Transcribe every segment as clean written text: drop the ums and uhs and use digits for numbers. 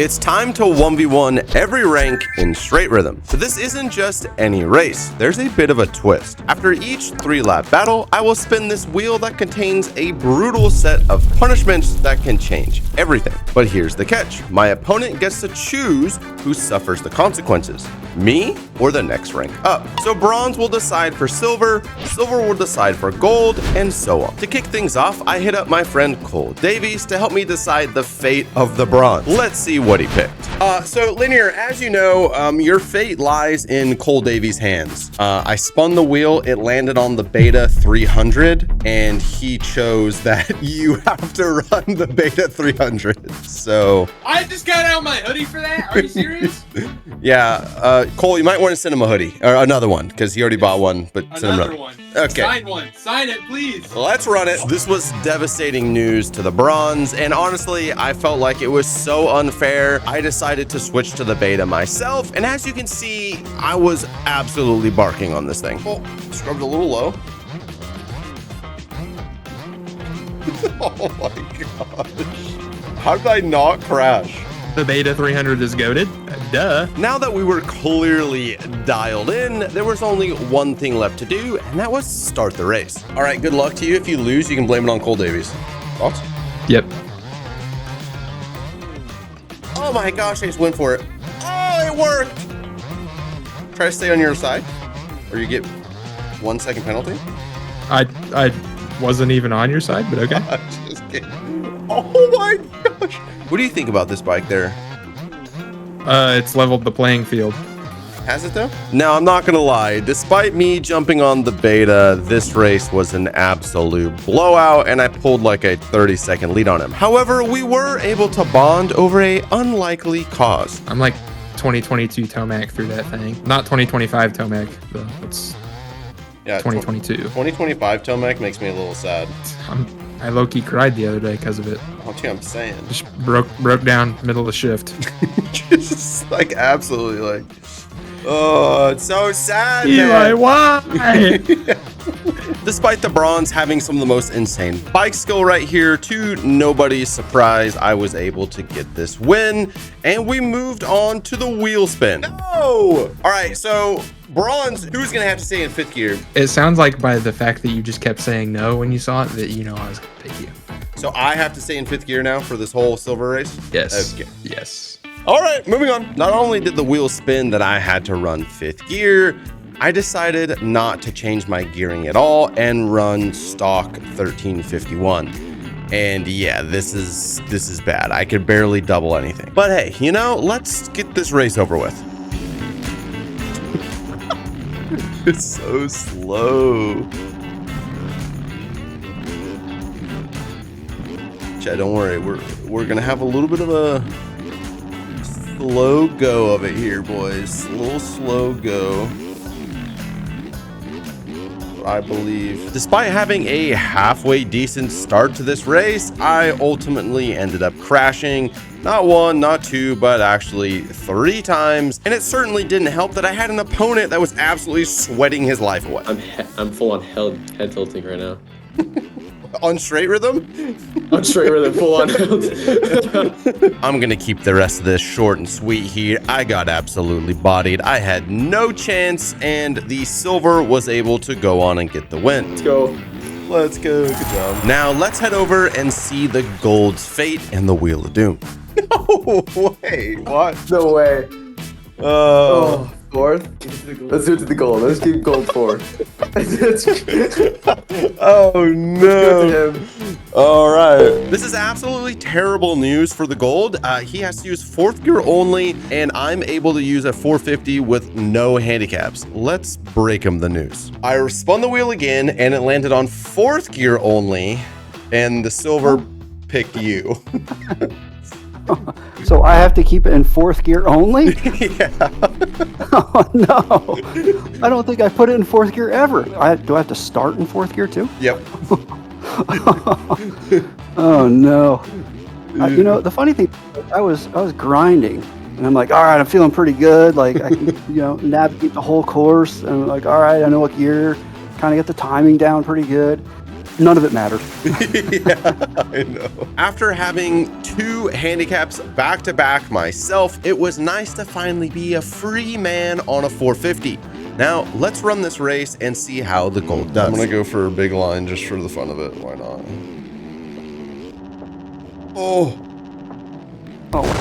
It's time to 1v1 every rank in straight rhythm. But this isn't just any race. There's a bit of a twist. After each 3-lap battle, I will spin this wheel that contains a brutal set of punishments that can change everything. But here's the catch. My opponent gets to choose who suffers the consequences. Me or the next rank up. So bronze will decide for silver, silver will decide for gold, and so on. To kick things off, I hit up my friend Cole Davies to help me decide the fate of the bronze. Let's see what he picked. So Linear, as you know, your fate lies in Cole Davies' hands. I spun the wheel, it landed on the beta 300, and he chose that you have to run the beta 300. So I just got out my hoodie for that. Are you serious? Yeah, Cole, you might want to send him a hoodie or another one because he already bought one. But send him another one. Okay. Sign one. Sign it, please. Let's run it. This was devastating news to the bronze, and honestly, I felt like it was so unfair. I decided to switch to the beta myself, and as you can see, I was absolutely barking on this thing. Oh, scrubbed a little low. Oh my gosh. How did I not crash? The beta 300 is goated. Duh. Now that we were clearly dialed in, there was only one thing left to do, and that was start the race. All right, good luck to you. If you lose, you can blame it on Cole Davies. Thoughts? Yep. Oh my gosh, I just went for it. Oh, it worked. Try to stay on your side, or you get 1 second penalty. I wasn't even on your side, but okay. I'm just kidding. Oh my gosh. What do you think about this bike there? It's leveled the playing field. Has it though? Now, I'm not gonna lie. Despite me jumping on the beta, this race was an absolute blowout, and I pulled like a 30-second lead on him. However, we were able to bond over a unlikely cause. I'm like 2022 Tomac through that thing. Not 2025 Tomac, though. It's 2022. 2025 Tomac makes me a little sad. I low-key cried the other day because of it. Oh, dude, I'm saying. Just broke down middle of the shift. Just like absolutely like, oh, it's so sad, Eli, man. why? Despite the bronze having some of the most insane bike skill right here, to nobody's surprise, I was able to get this win, and we moved on to the wheel spin. No! All right, so bronze, who's gonna have to stay in 5th gear? It sounds like by the fact that you just kept saying no when you saw it that you know I was gonna pick you. So I have to stay in 5th gear now for this whole silver race? Yes. Okay. Yes. All right, moving on. Not only did the wheel spin that I had to run 5th gear, I decided not to change my gearing at all and run stock 1351. And yeah, this is bad. I could barely double anything. But hey, you know, let's get this race over with. It's so slow. Chad, don't worry. We're gonna have a little bit of a slow go of it here, boys. A little slow go, I believe. Despite having a halfway decent start to this race, I ultimately ended up crashing. Not 1, not 2, but actually 3 times. And it certainly didn't help that I had an opponent that was absolutely sweating his life away. I'm full on head tilting right now. On straight rhythm? I'm straight with it, full on. I'm gonna keep the rest of this short and sweet here. I got absolutely bodied. I had no chance, and the silver was able to go on and get the win. Let's go. Let's go. Good job. Now let's head over and see the gold's fate in the Wheel of Doom. No way. What? No way. Oh. 4th? Let's do it to the gold. Let's keep gold 4. Oh no. All right. This is absolutely terrible news for the gold. He has to use 4th gear only, and I'm able to use a 450 with no handicaps. Let's break him the news. I spun the wheel again, and it landed on 4th gear only, and the silver picked you. So I have to keep it in 4th gear only? Yeah. Oh no. I don't think I put it in 4th gear ever. Do I have to start in 4th gear too? Yep. Oh no. You know, the funny thing, I was grinding, and I'm like, all right, I'm feeling pretty good. Like I can, navigate the whole course. And I'm like, all right, I know what gear, kind of get the timing down pretty good. none of it mattered. Yeah, I know. After having 2 handicaps back to back myself, it was nice to finally be a free man on a 450. Now, let's run this race and see how the gold does. I'm gonna go for a big line just for the fun of it. Why not? Oh.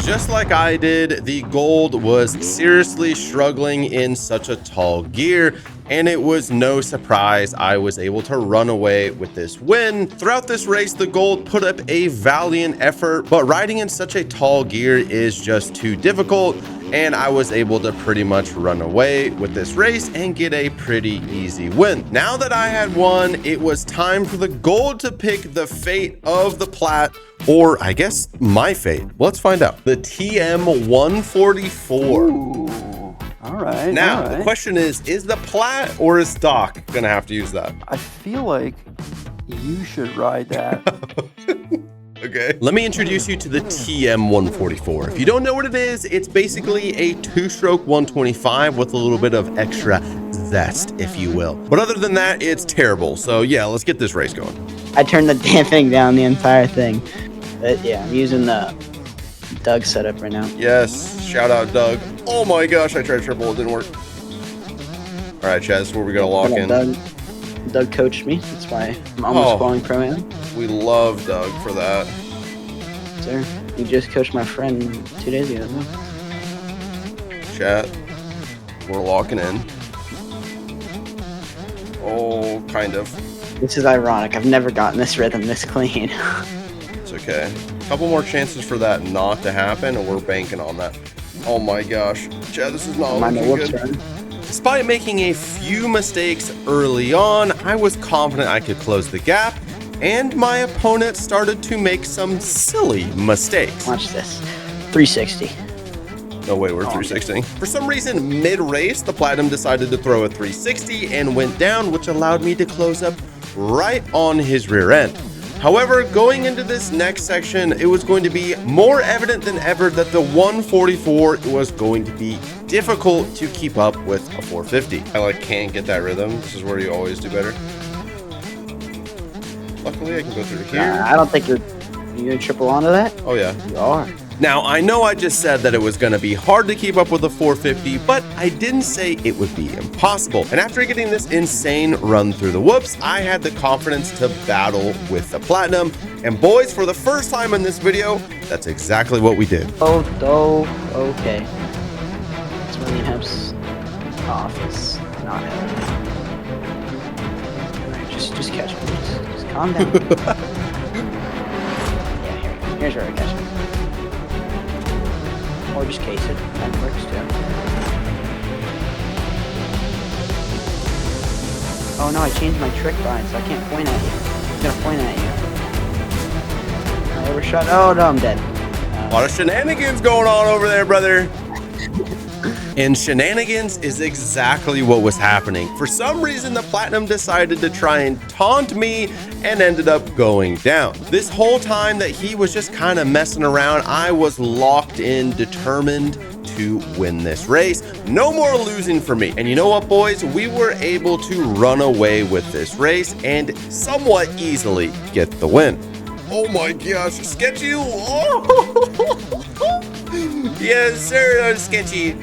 Just like I did, the gold was seriously struggling in such a tall gear, and it was no surprise I was able to run away with this win. Throughout this race, the gold put up a valiant effort, but riding in such a tall gear is just too difficult, and I was able to pretty much run away with this race and get a pretty easy win. Now that I had won, it was time for the gold to pick the fate of the plat, or I guess my fate. Let's find out. The TM144. Ooh, all right. Now, all right. the question is the plat or is Doc gonna have to use that? I feel like you should ride that. Okay. Let me introduce you to the TM144. If you don't know what it is, it's basically a 2-stroke 125 with a little bit of extra zest, if you will. But other than that, it's terrible. So yeah, let's get this race going. I turned the damn thing down, the entire thing. But yeah, I'm using the Doug setup right now. Yes, shout out Doug. Oh my gosh, I tried triple, it didn't work. All right, Chad, this is where we gotta lock in. Doug coached me. That's why I'm almost qualifying pro-am. We love Doug for that. Sir, he just coached my friend 2 days ago. Chat, we're locking in. Oh, kind of. This is ironic. I've never gotten this rhythm this clean. It's okay. A couple more chances for that not to happen, and we're banking on that. Oh my gosh. Chad, this is not looking good. Despite making a few mistakes early on, I was confident I could close the gap, and my opponent started to make some silly mistakes. Watch this. 360. No way, we're 360. For some reason, mid-race, the Platinum decided to throw a 360 and went down, which allowed me to close up right on his rear end. However, going into this next section, it was going to be more evident than ever that the 144 was going to be difficult to keep up with a 450. I can't get that rhythm. This is where you always do better. Luckily, I can go through here. I don't think you're gonna triple onto that. Oh yeah, You are. Now, I know I just said that it was going to be hard to keep up with a 450, but I didn't say it would be impossible. And after getting this insane run through the whoops, I had the confidence to battle with the Platinum. And boys, for the first time in this video, that's exactly what we did. Oh, okay. That's when he helps office. Not helping. Alright, just catch me. Just calm down. Yeah, here's where I catch him. Or just case it. That works too. Oh no, I changed my trick bind, so I can't point at you. I'm gonna point at you. I overshot. Oh no, I'm dead. A lot of shenanigans going on over there, brother. And shenanigans is exactly what was happening. For some reason, the Platinum decided to try and taunt me and ended up going down. This whole time that he was just kind of messing around, I was locked in, determined to win this race. No more losing for me. And you know what, boys? We were able to run away with this race and somewhat easily get the win. Oh my gosh, Sketchy. Oh. Yes, sir, Sketchy.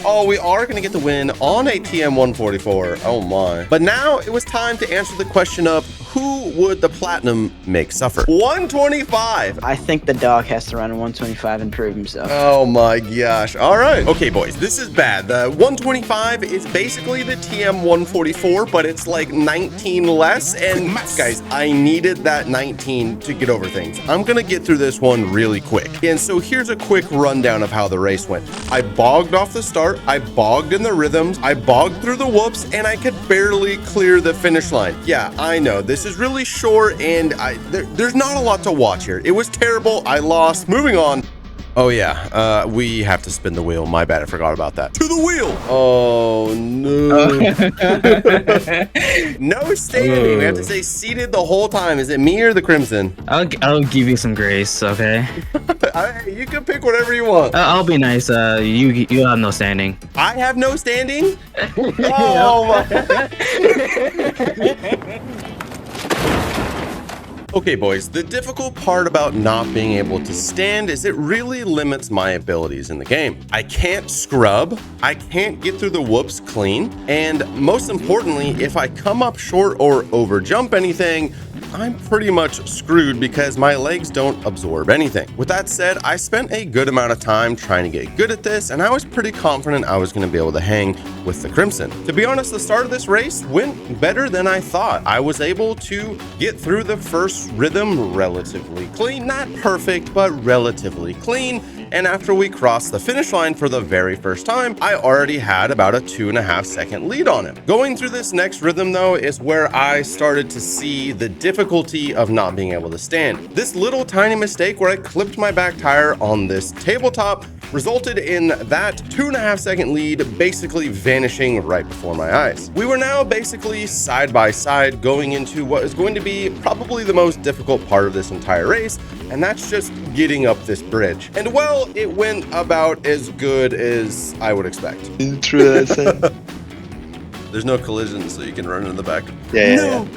Oh, we are going to get the win on a TM144. Oh my. But now it was time to answer the question of who would the Platinum make suffer? 125. I think the dog has to run a 125 and prove himself. Oh my gosh. All right. Okay, boys, this is bad. The 125 is basically the TM144, but it's like 19 less. And guys, I needed that 19 to get over things. I'm going to get through this one really quick. And so here's a quick rundown of how the race went. I bogged off the start. I bogged in the rhythms. I bogged through the whoops, and I could barely clear the finish line. Yeah, I know. This is really short, and there's not a lot to watch here. It was terrible. I lost. Moving on. Oh, yeah. We have to spin the wheel. My bad. I forgot about that. To the wheel. Oh, no. No standing. We have to stay seated the whole time. Is it me or the Crimson? I'll give you some grace, okay? You can pick whatever you want. I'll be nice. You have no standing. I have no standing? Oh, my. Okay, boys, the difficult part about not being able to stand is it really limits my abilities in the game. I can't scrub, I can't get through the whoops clean, and most importantly, if I come up short or overjump anything, I'm pretty much screwed because my legs don't absorb anything. With that said, I spent a good amount of time trying to get good at this, and I was pretty confident I was going to be able to hang with the Crimson. To be honest, the start of this race went better than I thought. I was able to get through the first rhythm relatively clean, not perfect, but relatively clean. And after we crossed the finish line for the very first time, I already had about a 2.5 second lead on him. Going through this next rhythm though is where I started to see the difficulty of not being able to stand. This little tiny mistake where I clipped my back tire on this tabletop resulted in that 2.5 second lead basically vanishing right before my eyes. We were now basically side by side going into what is going to be probably the most difficult part of this entire race, and that's just getting up this bridge. And well, it went about as good as I would expect. True. There's no collision, so you can run in the back. Yeah.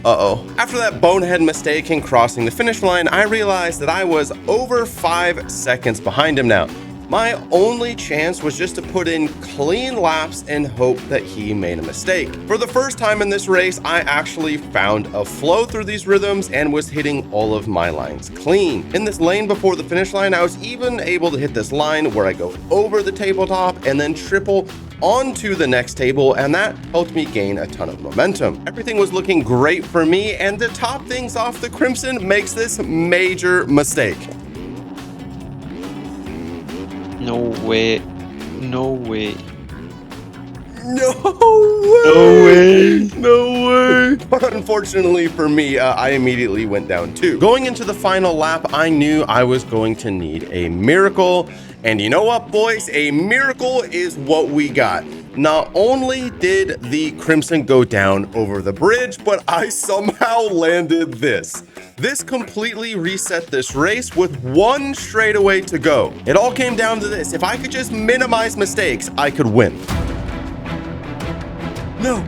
Uh-oh. After that bonehead mistake in crossing the finish line, I realized that I was over 5 seconds behind him now. My only chance was just to put in clean laps and hope that he made a mistake. For the first time in this race, I actually found a flow through these rhythms and was hitting all of my lines clean. In this lane before the finish line, I was even able to hit this line where I go over the tabletop and then triple onto the next table, and that helped me gain a ton of momentum. Everything was looking great for me, and to top things off, the Crimson makes this major mistake. No way. No way. No way. No way. Unfortunately for me, I immediately went down too. Going into the final lap, I knew I was going to need a miracle. And you know what, boys? A miracle is what we got. Not only did the Crimson go down over the bridge, but I somehow landed this. This completely reset this race with one straightaway to go. It all came down to this. If I could just minimize mistakes, I could win. No.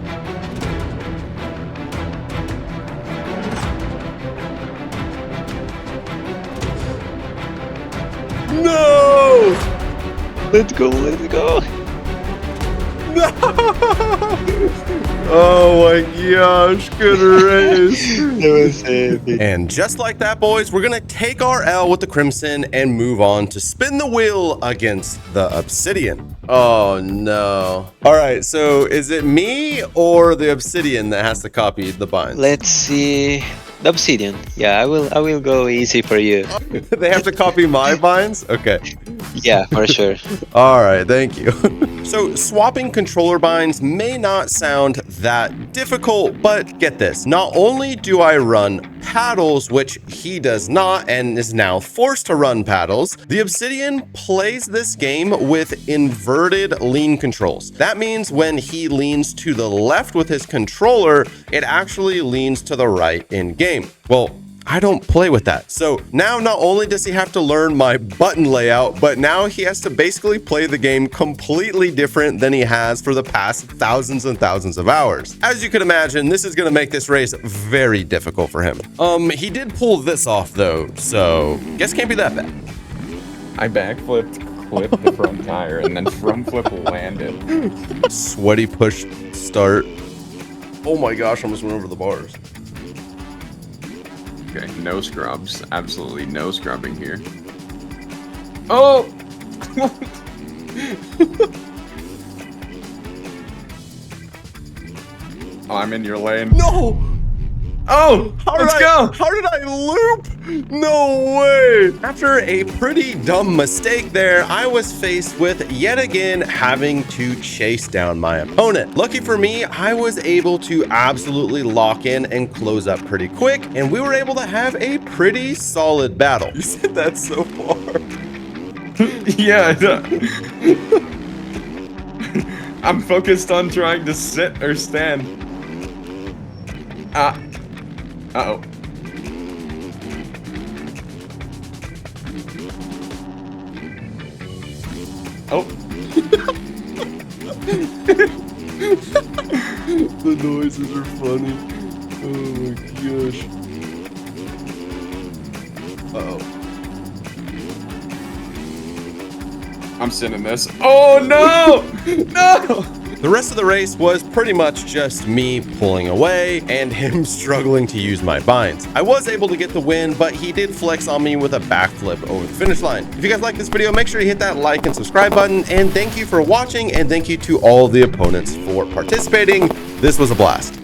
No! Let's go. No! Oh my gosh, good race. That was epic. And just like that, boys, we're gonna take our L with the Crimson and move on to spin the wheel against the Obsidian. Oh no. All right, so is it me or the Obsidian that has to copy the binds? Let's see. The Obsidian. Yeah, I will go easy for you. They have to copy my binds? Okay. Yeah, for sure. All right, thank you. So swapping controller binds may not sound that difficult, but get this. Not only do I run paddles, which he does not and is now forced to run paddles, the Obsidian plays this game with inverted lean controls. That means when he leans to the left with his controller, it actually leans to the right in game. Well, I don't play with that. So now not only does he have to learn my button layout, but now he has to basically play the game completely different than he has for the past thousands and thousands of hours. As you can imagine, this is gonna make this race very difficult for him. He did pull this off though, so guess can't be that bad. I backflipped, clipped the front tire, and then front flip landed. Sweaty push start. Oh my gosh, I almost went over the bars. Okay, no scrubs. Absolutely no scrubbing here. Oh! I'm in your lane. No! Oh! Let's go! How did I loop? No way! After a pretty dumb mistake there, I was faced with yet again having to chase down my opponent. Lucky for me, I was able to absolutely lock in and close up pretty quick, and we were able to have a pretty solid battle. You said that so far. Yeah, I'm focused on trying to sit or stand. Uh-oh. Oh. The noises are funny. Oh my gosh. Uh-oh. I'm sending this. Oh no! No! The rest of the race was pretty much just me pulling away and him struggling to use my binds. I was able to get the win, but he did flex on me with a backflip over the finish line. If you guys like this video, make sure you hit that like and subscribe button, and thank you for watching, and thank you to all the opponents for participating. This was a blast.